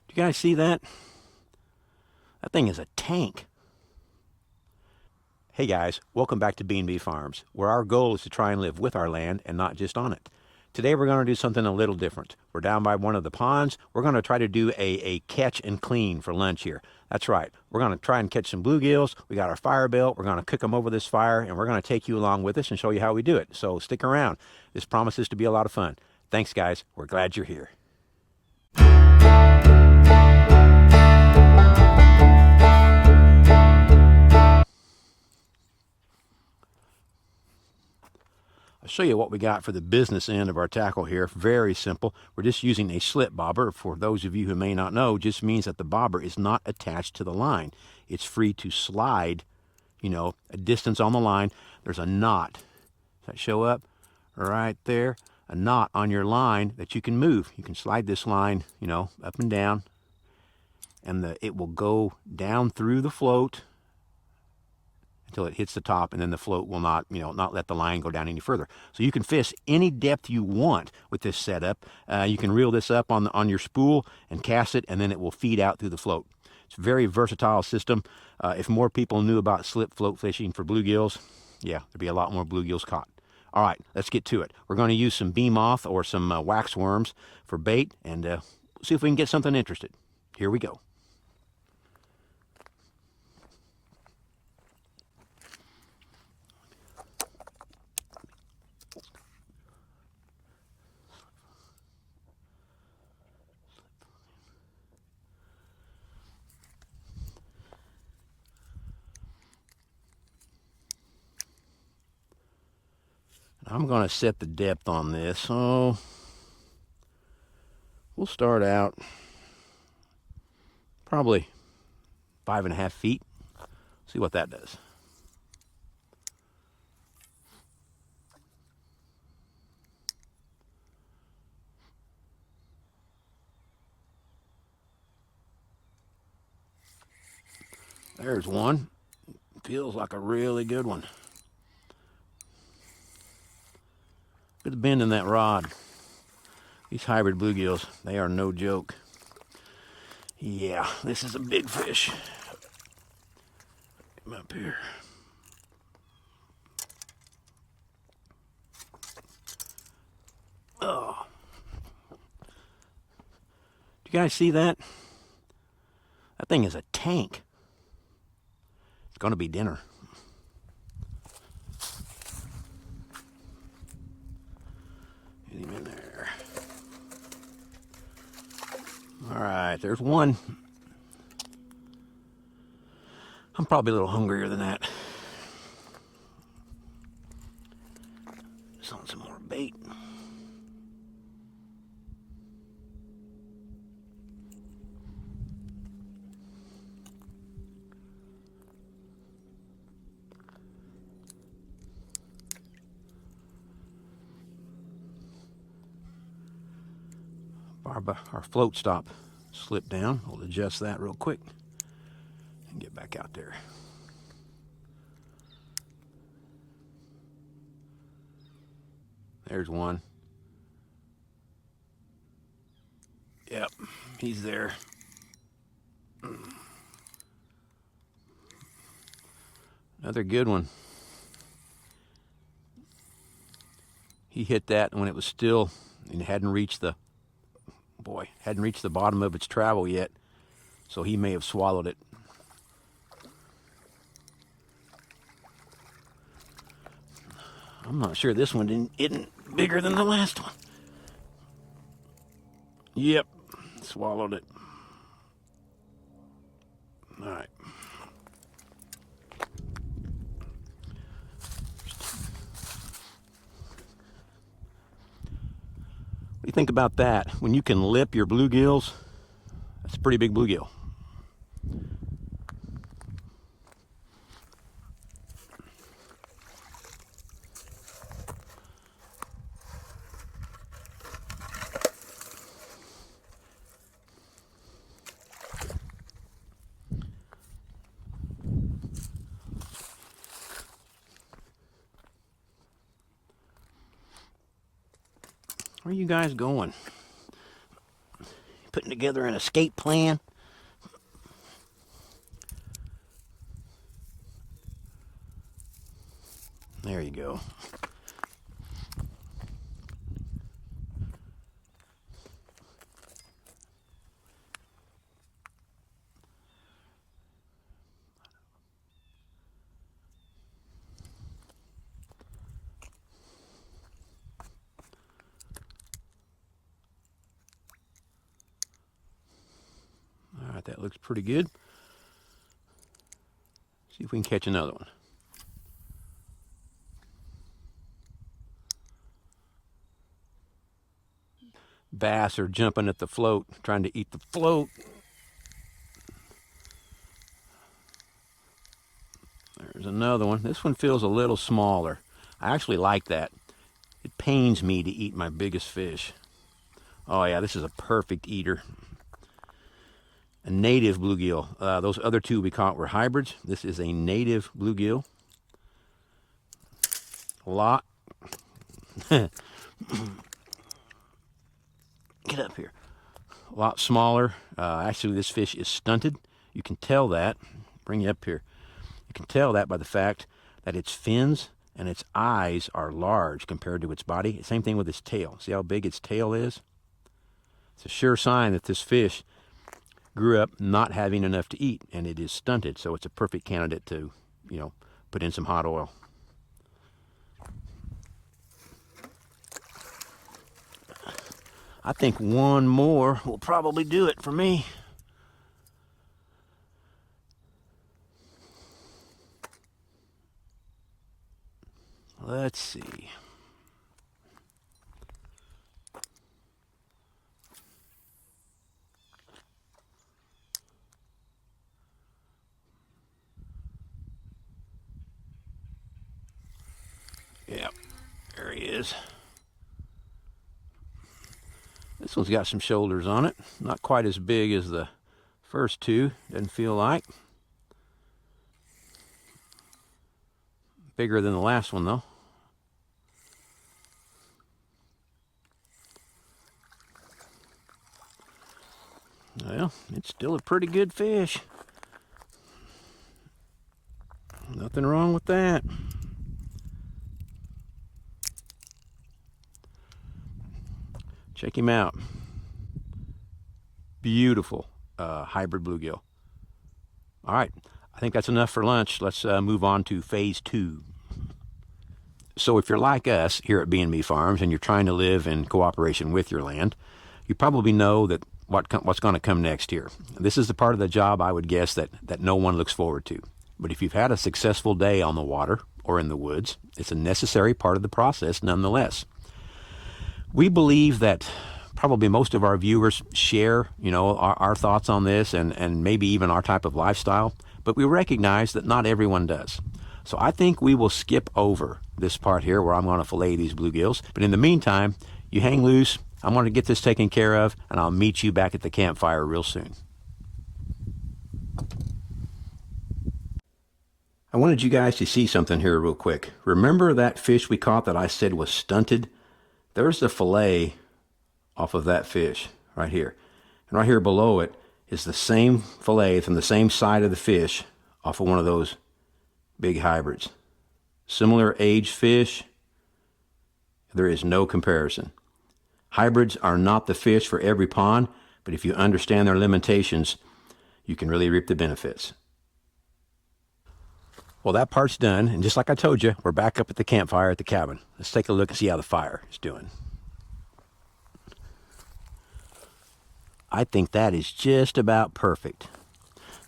Do you guys see that? That thing is a tank. Hey guys, welcome back to B&B Farms, where our goal is to try and live with our land and not just on it. Today we're going to do something a little different. We're down by one of the ponds. We're going to try to do a catch and clean for lunch here. That's right. We're going to try and catch some bluegills. We got our fire built. We're going to cook them over this fire, and we're going to take you along with us and show you how we do it. So stick around. This promises to be a lot of fun. Thanks, guys. We're glad you're here. I'll show you what we got for the business end of our tackle here. Very simple. We're just using a slip bobber. For those of you who may not know, just means that the bobber is not attached to the line. It's free to slide, a distance on the line. There's a knot. Does that show up? Right there. A knot on your line that you can move. You can slide this line, up and down, and it will go down through the float until it hits the top, and then the float will not let the line go down any further. So you can fish any depth you want with this setup. You can reel this up on your spool and cast it, and then it will feed out through the float. It's a very versatile system. If more people knew about slip float fishing for bluegills, yeah, there'd be a lot more bluegills caught. All right, let's get to it. We're going to use some bee moth or some wax worms for bait, and see if we can get something interested. Here we go. I'm going to set the depth on this, so we'll start out probably 5.5 feet. See what that does. There's one. Feels like a really good one. Look at the bend in that rod. These hybrid bluegills, they are no joke. Yeah, this is a big fish. Come up here. Oh. Do you guys see that? That thing is a tank. It's going to be dinner. Get him in there. All right, there's one. I'm probably a little hungrier than that. Just on some more bait. Our float stop slipped down. We'll adjust that real quick and get back out there. There's one. Yep, he's there. Another good one. He hit that when it was still and hadn't reached the bottom of its travel yet, so he may have swallowed it. I'm not sure this one isn't bigger than the last one. Yep, swallowed it. All right. What do you think about that? When you can lip your bluegills, that's a pretty big bluegill. Where are you guys going? putting together an escape plan. There you go. All right, that looks pretty good. See if we can catch another one. Bass are jumping at the float, trying to eat the float. There's another one. This one feels a little smaller. I actually like that. It pains me to eat my biggest fish. Oh yeah, this is a perfect eater. A native bluegill. Those other two we caught were hybrids. This is a native bluegill. A lot. Get up here. A lot smaller. Actually, this fish is stunted. You can tell that. Bring you up here. You can tell that by the fact that its fins and its eyes are large compared to its body. Same thing with its tail. See how big its tail is? It's a sure sign that this fish grew up not having enough to eat, and it is stunted. So it's a perfect candidate to, put in some hot oil. I think one more will probably do it for me. Let's see. Yep, there he is. This one's got some shoulders on it. Not quite as big as the first two, doesn't feel like. Bigger than the last one, though. Well, it's still a pretty good fish. Nothing wrong with that. Check him out. Beautiful hybrid bluegill. All right, I think that's enough for lunch. Let's move on to phase 2. So if you're like us here at B&B Farms and you're trying to live in cooperation with your land, you probably know that what's going to come next here. This is the part of the job I would guess that no one looks forward to. But if you've had a successful day on the water or in the woods, it's a necessary part of the process nonetheless. We believe that probably most of our viewers share, our thoughts on this and maybe even our type of lifestyle, but we recognize that not everyone does. So I think we will skip over this part here where I'm going to fillet these bluegills. But in the meantime, you hang loose. I'm going to get this taken care of, and I'll meet you back at the campfire real soon. I wanted you guys to see something here real quick. Remember that fish we caught that I said was stunted? There's the fillet off of that fish right here. And right here below it is the same fillet from the same side of the fish off of one of those big hybrids. Similar age fish. There is no comparison. Hybrids are not the fish for every pond, but if you understand their limitations, you can really reap the benefits. Well, that part's done, and just like I told you, we're back up at the campfire at the cabin. Let's take a look and see how the fire is doing. I think that is just about perfect.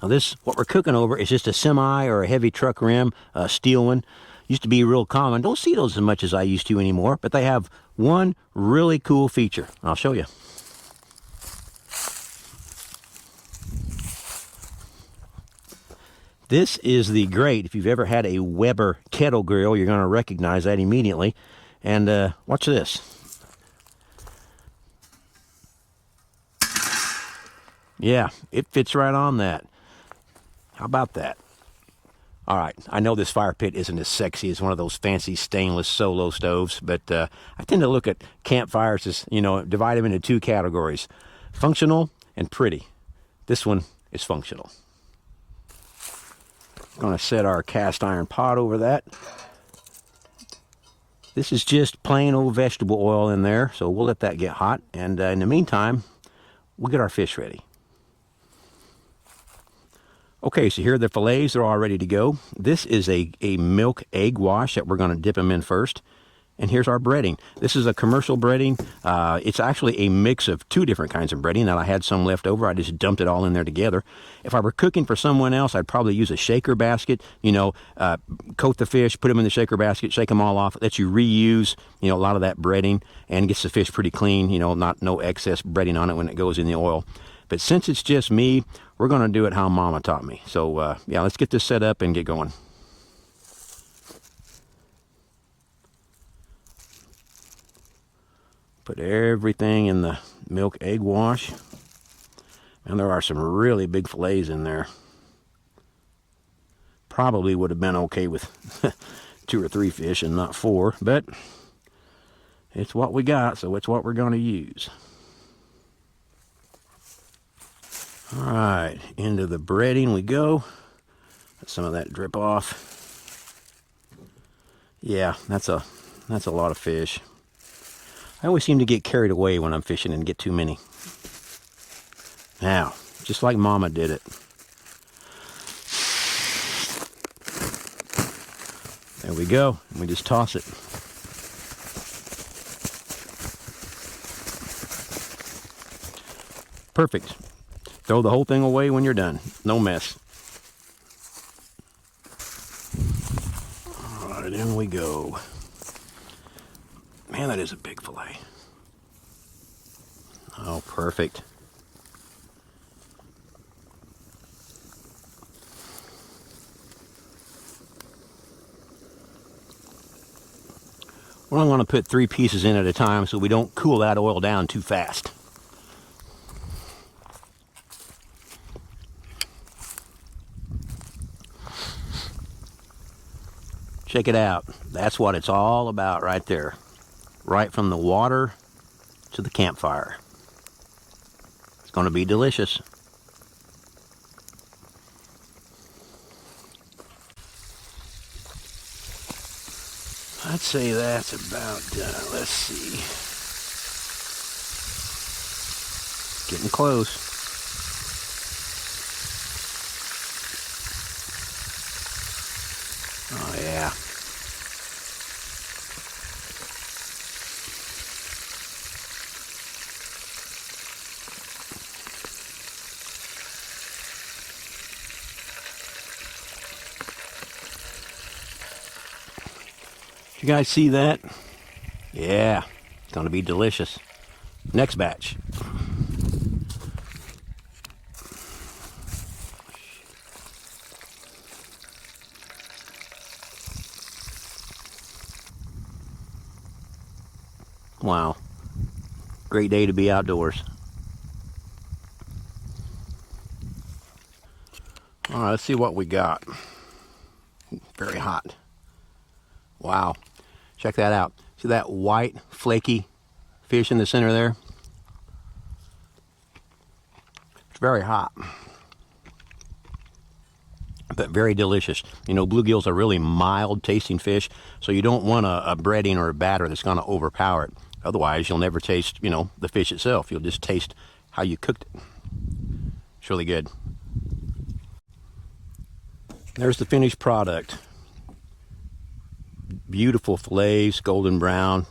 Now what we're cooking over is just a semi or a heavy truck rim, a steel one. Used to be real common. Don't see those as much as I used to anymore, but they have one really cool feature. I'll show you. This is the grate. If you've ever had a Weber kettle grill, you're going to recognize that immediately. And watch this. Yeah, it fits right on that. How about that? All right, I know this fire pit isn't as sexy as one of those fancy stainless solo stoves, but I tend to look at campfires as, divide them into two categories. Functional and pretty. This one is functional. Going to set our cast iron pot over that. This is just plain old vegetable oil in there, so we'll let that get hot. And in the meantime, we'll get our fish ready. Okay, so here are the fillets. They're all ready to go. This is a milk egg wash that we're going to dip them in first. And here's our breading. This is a commercial breading. It's actually a mix of two different kinds of breading that I had some left over. I just dumped it all in there together. If I were cooking for someone else, I'd probably use a shaker basket. Coat the fish, put them in the shaker basket, shake them all off. It lets you reuse, a lot of that breading and gets the fish pretty clean, no excess breading on it when it goes in the oil. But since it's just me, we're going to do it how Mama taught me. So, yeah, let's get this set up and get going. Put everything in the milk egg wash. And there are some really big fillets in there. Probably would have been okay with 2 or 3 fish and not 4, but it's what we got, so it's what we're going to use. All right, into the breading we go. Let some of that drip off. Yeah, that's a lot of fish. I always seem to get carried away when I'm fishing and get too many. Now, just like Mama did it. There we go. And we just toss it. Perfect. Throw the whole thing away when you're done. No mess. All right, in we go. Man, that is a big fillet. Oh, perfect. Well, I'm going to put 3 pieces in at a time so we don't cool that oil down too fast. Check it out. That's what it's all about right there. Right from the water to the campfire. It's going to be delicious. I'd say that's about done. Let's see. Getting close. Oh, yeah. You guys see that? Yeah, it's going to be delicious. Next batch. Wow. Great day to be outdoors. All right, let's see what we got. Very hot. Wow. Check that out. See that white, flaky fish in the center there? It's very hot. But very delicious. Bluegills are really mild tasting fish, so you don't want a breading or a batter that's going to overpower it. Otherwise, you'll never taste, the fish itself. You'll just taste how you cooked it. It's really good. There's the finished product. Beautiful fillets, golden brown,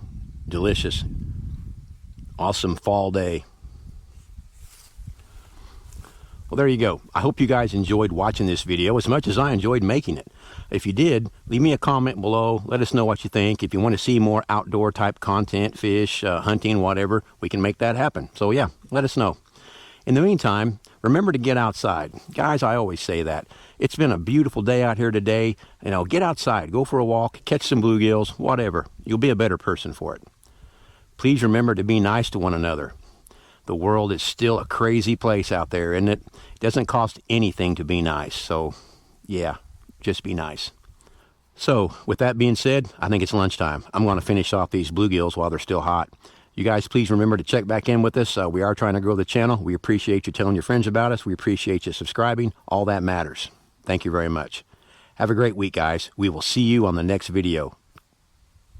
delicious. Awesome fall day. Well, there you go. I hope you guys enjoyed watching this video as much as I enjoyed making it. If you did, leave me a comment below. Let us know what you think. If you want to see more outdoor type content, fish, hunting, whatever, we can make that happen. So yeah, let us know. In the meantime, remember to get outside. Guys, I always say that. It's been a beautiful day out here today. Get outside, go for a walk, catch some bluegills, whatever. You'll be a better person for it. Please remember to be nice to one another. The world is still a crazy place out there, isn't it? It doesn't cost anything to be nice. So, yeah, just be nice. So, with that being said, I think it's lunchtime. I'm going to finish off these bluegills while they're still hot. You guys, please remember to check back in with us. We are trying to grow the channel. We appreciate you telling your friends about us. We appreciate you subscribing. All that matters. Thank you very much. Have a great week, guys. We will see you on the next video.